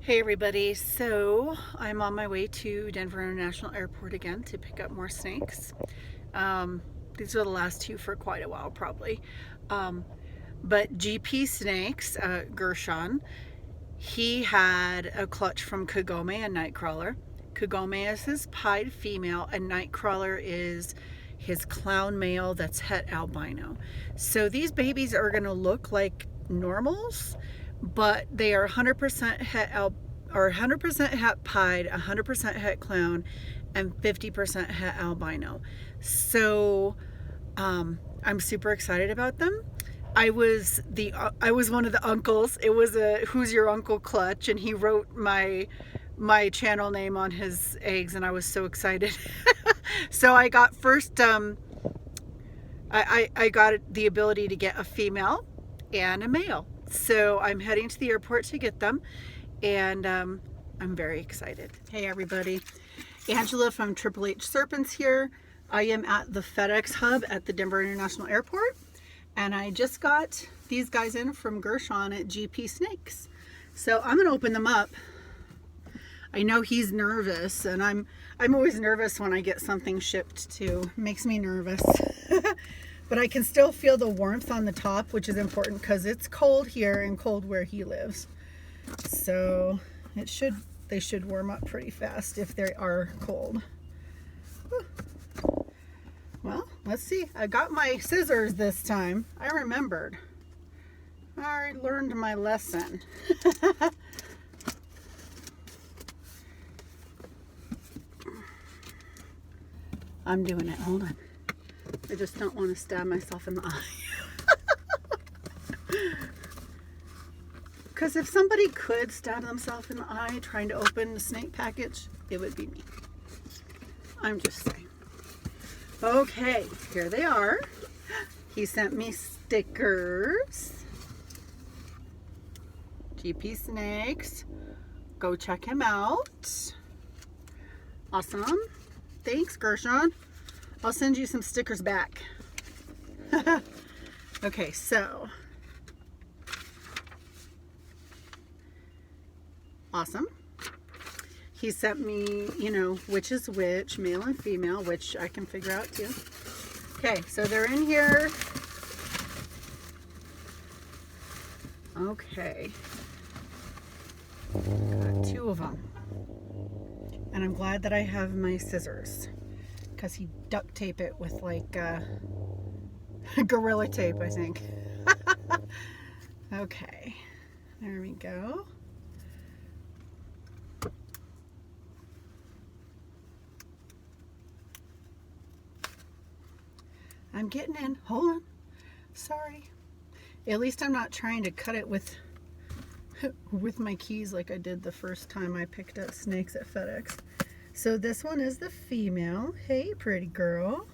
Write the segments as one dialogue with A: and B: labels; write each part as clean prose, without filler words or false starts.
A: Hey everybody, so I'm on my way to Denver International Airport again to pick up more snakes. Um, these are the last two for quite a while probably. Um, but GPSnakes, Gershon, he had a clutch from Kagome, a nightcrawler. Kagome is his pied female and nightcrawler is his clown male that's het albino. So these babies are going to look like normals, but they are 100% het or 100% het pied, 100% het clown, and 50% het albino. So I'm super excited about them. I was one of the uncles. It was a "Who's Your Uncle" clutch, and he wrote my channel name on his eggs, and I was so excited. So I got first. I got the ability to get a female and a male. So I'm heading to the airport to get them, and I'm very excited. Hey everybody, Angela from Triple H Serpents here. I am at the FedEx hub at the Denver International Airport, and I just got these guys in from Gershon at GPSnakes. So I'm gonna open them up. I know he's nervous, and I'm always nervous when I get something shipped too. It makes me nervous. But I can still feel the warmth on the top, which is important because it's cold here and cold where he lives. So they should warm up pretty fast if they are cold. Well, let's see. I got my scissors this time. I remembered. I learned my lesson. I'm doing it. Hold on. I just don't want to stab myself in the eye. Because if somebody could stab themselves in the eye trying to open the snake package, it would be me. I'm just saying. Okay, here they are. He sent me stickers. GPSnakes. Go check him out. Awesome. Thanks, Gershon. I'll send you some stickers back. Okay, so. Awesome. He sent me, which is which, male and female, which I can figure out too. Okay, so they're in here. Okay. Got two of them. And I'm glad that I have my scissors, because he duct tape it with like Gorilla tape, I think. Okay, there we go. I'm getting in. Hold on. Sorry. At least I'm not trying to cut it with my keys like I did the first time I picked up snakes at FedEx. So this one is the female. Hey, pretty girl.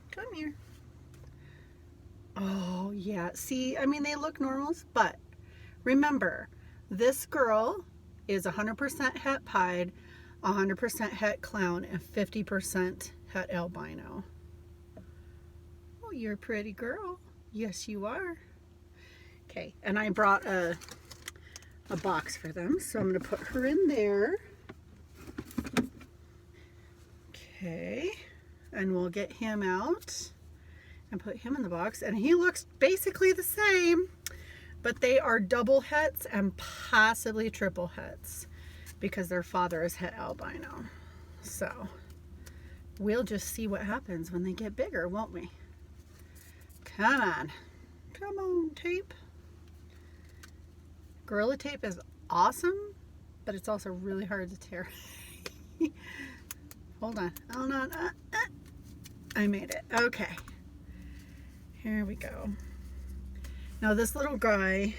A: Come here. Oh, yeah. See, I mean, they look normals, but remember, this girl is 100% het pied, 100% het clown, and 50% het albino. Oh, you're a pretty girl. Yes, you are. Okay, and I brought a box for them, so I'm going to put her in there. Okay, and we'll get him out and put him in the box, and he looks basically the same, but they are double hets and possibly triple hets because their father is het albino. So we'll just see what happens when they get bigger, won't we? Come on. Come on, tape. Gorilla tape is awesome, but it's also really hard to tear. Hold on. Hold on. I made it. Okay. Here we go. Now this little guy,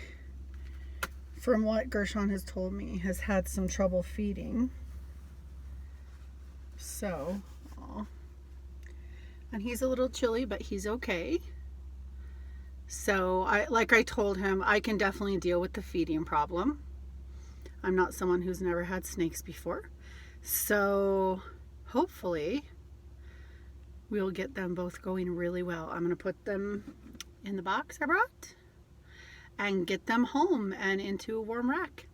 A: from what Gershon has told me, has had some trouble feeding. So, and he's a little chilly, but he's okay. So, like I told him, I can definitely deal with the feeding problem. I'm not someone who's never had snakes before. So, hopefully, we'll get them both going really well. I'm going to put them in the box I brought and get them home and into a warm rack.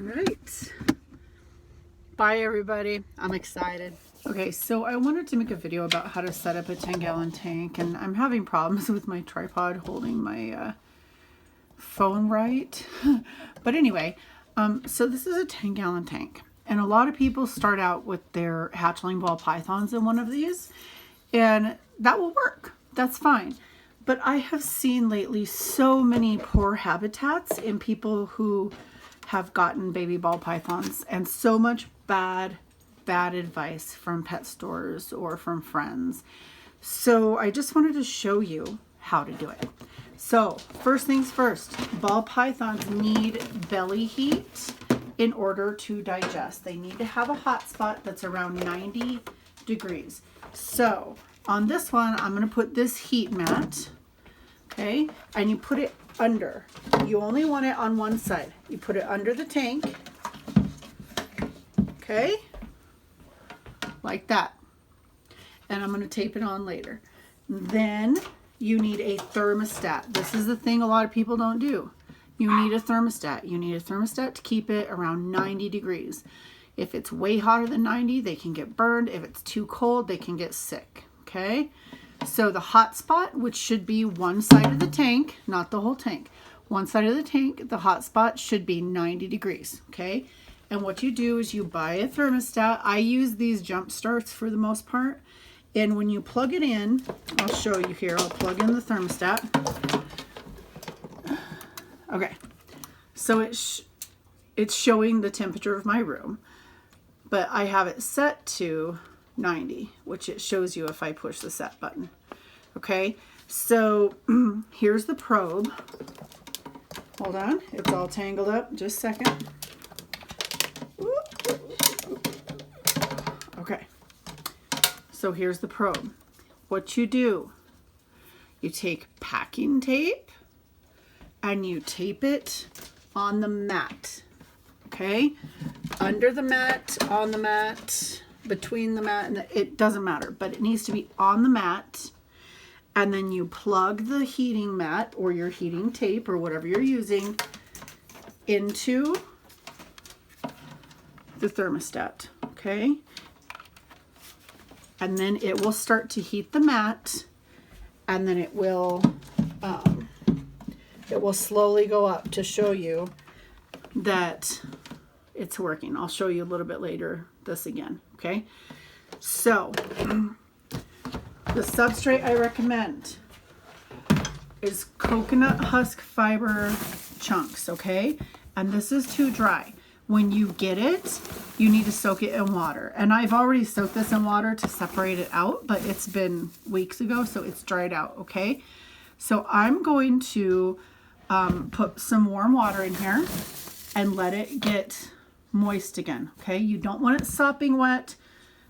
A: right. Bye, everybody. I'm excited. Okay, so I wanted to make a video about how to set up a 10-gallon tank, and I'm having problems with my tripod holding my phone right. But anyway, so this is a 10-gallon tank, and a lot of people start out with their hatchling ball pythons in one of these, and that will work. That's fine. But I have seen lately so many poor habitats in people who have gotten baby ball pythons, and so much bad advice from pet stores or from friends. So I just wanted to show you how to do it. So first things first, ball pythons need belly heat in order to digest. They need to have a hot spot that's around 90 degrees. So on this one, I'm going to put this heat mat, okay, and you put it under. You only want it on one side. You put it under the tank, okay, like that. And I'm going to tape it on later. Then you need a thermostat. This is the thing a lot of people don't do. You need a thermostat. You need a thermostat to keep it around 90 degrees. If it's way hotter than 90, they can get burned. If it's too cold, they can get sick. Okay? So the hot spot, which should be one side of the tank, not the whole tank. One side of the tank, the hot spot should be 90 degrees. Okay? And what you do is you buy a thermostat. I use these jump starts for the most part. And when you plug it in, I'll show you here. I'll plug in the thermostat. Okay. So it's showing the temperature of my room. But I have it set to 90, which it shows you if I push the set button. Okay. So here's the probe. Hold on. It's all tangled up. Just a second. Okay, so here's the probe. What you do, you take packing tape and you tape it on the mat, okay? Under the mat, on the mat, between the mat, and it doesn't matter, but it needs to be on the mat. And then you plug the heating mat or your heating tape or whatever you're using into the thermostat, okay? And then it will start to heat the mat, and then it will slowly go up to show you that it's working. I'll show you a little bit later this again, okay? So the substrate I recommend is coconut husk fiber chunks, okay? And this is too dry. When you get it, you need to soak it in water. And I've already soaked this in water to separate it out, but it's been weeks ago, so it's dried out, okay? So I'm going to put some warm water in here and let it get moist again, okay? You don't want it sopping wet,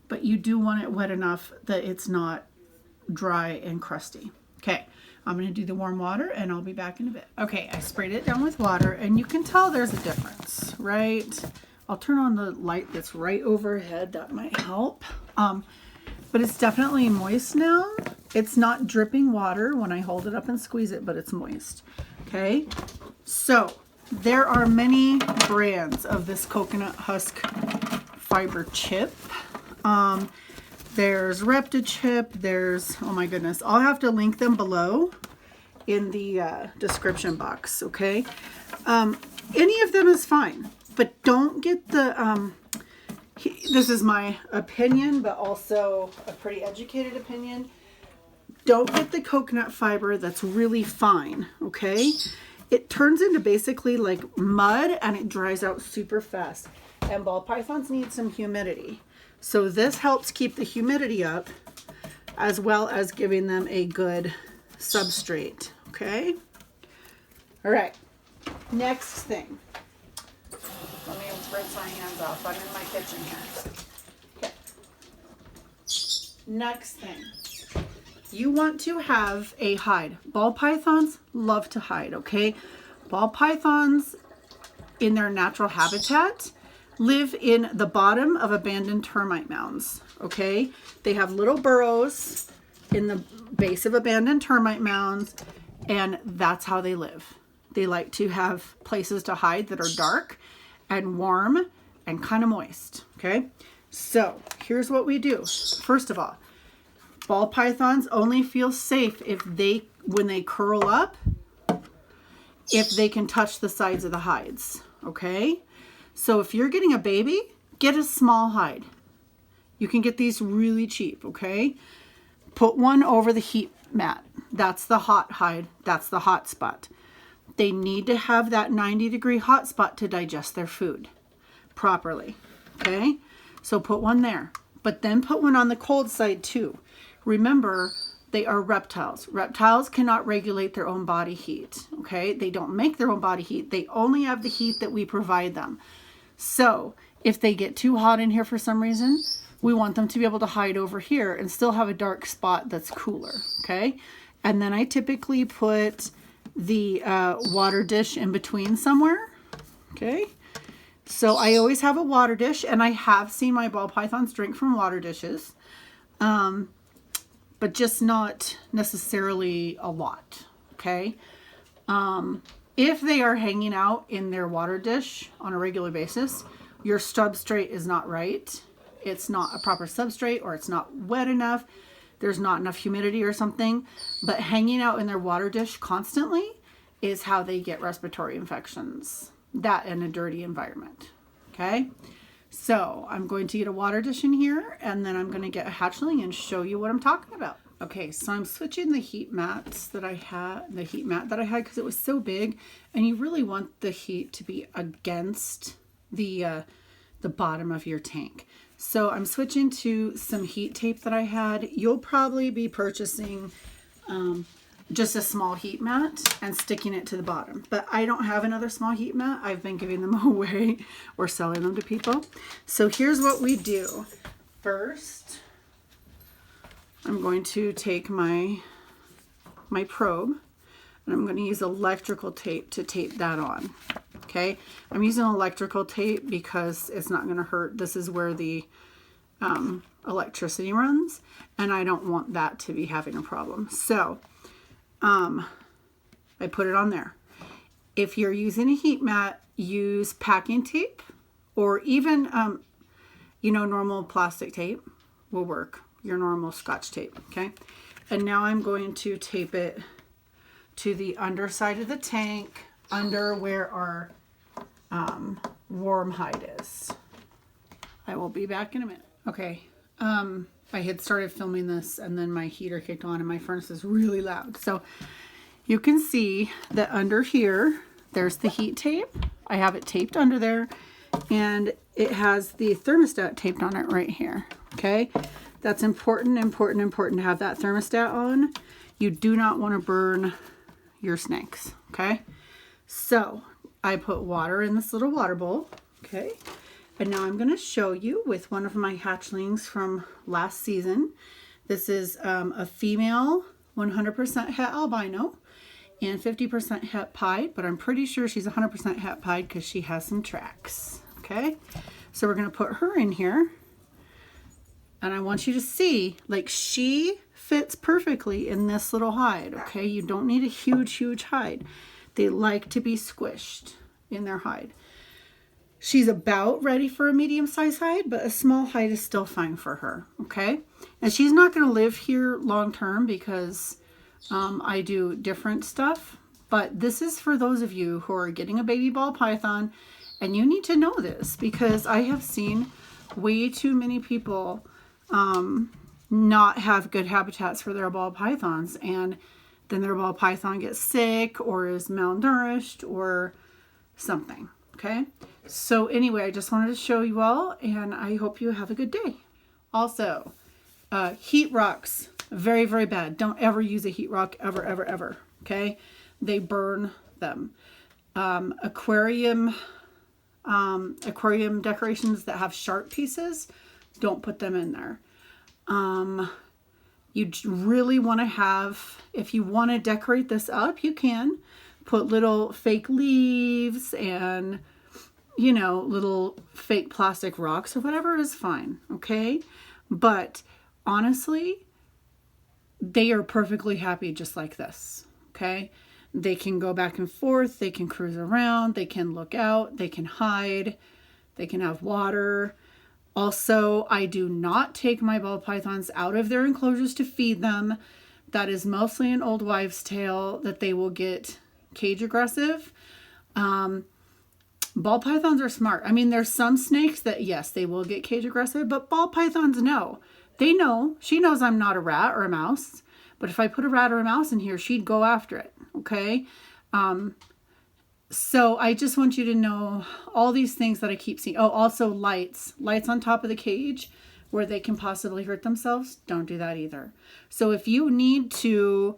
A: but you do want it wet enough that it's not dry and crusty. Okay, I'm going to do the warm water and I'll be back in a bit. Okay, I sprayed it down with water and you can tell there's a difference, right? I'll turn on the light that's right overhead. That might help. But it's definitely moist now. It's not dripping water when I hold it up and squeeze it, but it's moist. Okay, so there are many brands of this coconut husk fiber chip. There's ReptiChip, there's, oh my goodness, I'll have to link them below in the description box, okay? Any of them is fine, but don't get the, this is my opinion, but also a pretty educated opinion. Don't get the coconut fiber that's really fine, okay? It turns into basically like mud and it dries out super fast. And ball pythons need some humidity. So this helps keep the humidity up as well as giving them a good substrate, okay? All right, next thing. Let me rinse my hands off. I'm in my kitchen here. Okay. Next thing. You want to have a hide. Ball pythons love to hide, okay? Ball pythons in their natural habitat live in the bottom of abandoned termite mounds, okay? They have little burrows in the base of abandoned termite mounds, and that's how they live. They like to have places to hide that are dark, and warm and kind of moist, okay? So here's what we do. First of all, ball pythons only feel safe when they curl up, if they can touch the sides of the hides, okay? So if you're getting a baby, get a small hide. You can get these really cheap, okay? Put one over the heat mat. That's the hot hide. That's the hot spot. They need to have that 90-degree hot spot to digest their food properly, okay? So put one there, but then put one on the cold side too. Remember, they are reptiles. Reptiles cannot regulate their own body heat, okay? They don't make their own body heat. They only have the heat that we provide them. So if they get too hot in here for some reason, we want them to be able to hide over here and still have a dark spot that's cooler, okay? And then I typically put the water dish in between somewhere, okay? So I always have a water dish, and I have seen my ball pythons drink from water dishes, but just not necessarily a lot, okay? If they are hanging out in their water dish on a regular basis, your substrate is not right. It's not a proper substrate, or it's not wet enough. There's not enough humidity or something. But hanging out in their water dish constantly is how they get respiratory infections. That in a dirty environment. Okay? So I'm going to get a water dish in here, and then I'm going to get a hatchling and show you what I'm talking about. Okay, so I'm switching the heat mats that I had, the heat mat that I had, because it was so big, and you really want the heat to be against the bottom of your tank. So I'm switching to some heat tape that I had. You'll probably be purchasing just a small heat mat and sticking it to the bottom. But I don't have another small heat mat. I've been giving them away or selling them to people. So here's what we do. First, I'm going to take my probe, and I'm going to use electrical tape to tape that on. Okay, I'm using electrical tape because it's not going to hurt. This is where the electricity runs, and I don't want that to be having a problem. So I put it on there. If you're using a heat mat, use packing tape, or even normal plastic tape will work. Your normal Scotch tape. Okay, and now I'm going to tape it to the underside of the tank, under where our warm hide is. I will be back in a minute. Okay, I had started filming this, and then my heater kicked on, and my furnace is really loud. So you can see that under here, there's the heat tape. I have it taped under there, and it has the thermostat taped on it right here. Okay, that's important to have that thermostat on. You do not want to burn your snakes. Okay, so I put water in this little water bowl, okay? And now I'm going to show you with one of my hatchlings from last season. This is a female 100% het albino and 50% het pied, but I'm pretty sure she's 100% het pied because she has some tracks, okay? So we're going to put her in here, and I want you to see, like, she fits perfectly in this little hide, okay? You don't need a huge hide. They like to be squished in their hide. She's about ready for a medium-sized hide, but a small hide is still fine for her, okay? And she's not going to live here long-term because I do different stuff. But this is for those of you who are getting a baby ball python, and you need to know this because I have seen way too many people not have good habitats for their ball pythons, and then their ball python gets sick or is malnourished or something, okay? So anyway, I just wanted to show you all, and I hope you have a good day. Also, heat rocks, very bad. Don't ever use a heat rock, ever, okay? They burn them. Aquarium decorations that have sharp pieces, don't put them in there. You really want to have, if you want to decorate this up, you can put little fake leaves and, little fake plastic rocks or whatever is fine, okay? But honestly, they are perfectly happy just like this, okay? They can go back and forth, they can cruise around, they can look out, they can hide, they can have water. Also, I do not take my ball pythons out of their enclosures to feed them. That is mostly an old wives' tale that they will get cage aggressive. Ball pythons are smart. I mean, there's some snakes that, yes, they will get cage aggressive, but ball pythons know. They know. She knows I'm not a rat or a mouse, but if I put a rat or a mouse in here, she'd go after it, okay? So I just want you to know all these things that I keep seeing. Oh, also lights. Lights on top of the cage where they can possibly hurt themselves. Don't do that either. So if you need to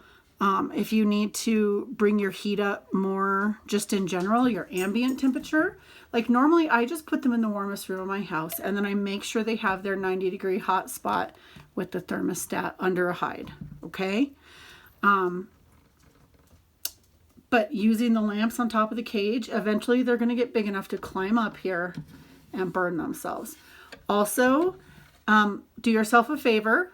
A: bring your heat up more, just in general, your ambient temperature, like normally I just put them in the warmest room of my house, and then I make sure they have their 90-degree hot spot with the thermostat under a hide, okay? But using the lamps on top of the cage, eventually they're going to get big enough to climb up here and burn themselves. Also, do yourself a favor.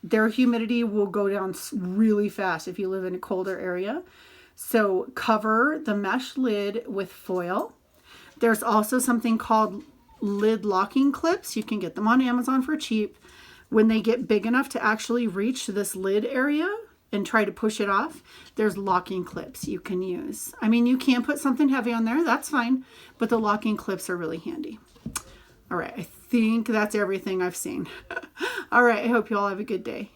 A: Their humidity will go down really fast if you live in a colder area. So cover the mesh lid with foil. There's also something called lid locking clips. You can get them on Amazon for cheap. When they get big enough to actually reach this lid area and try to push it off, there's locking clips you can use. I mean, you can put something heavy on there, that's fine, but the locking clips are really handy. All right, I think that's everything I've seen. All right, I hope you all have a good day.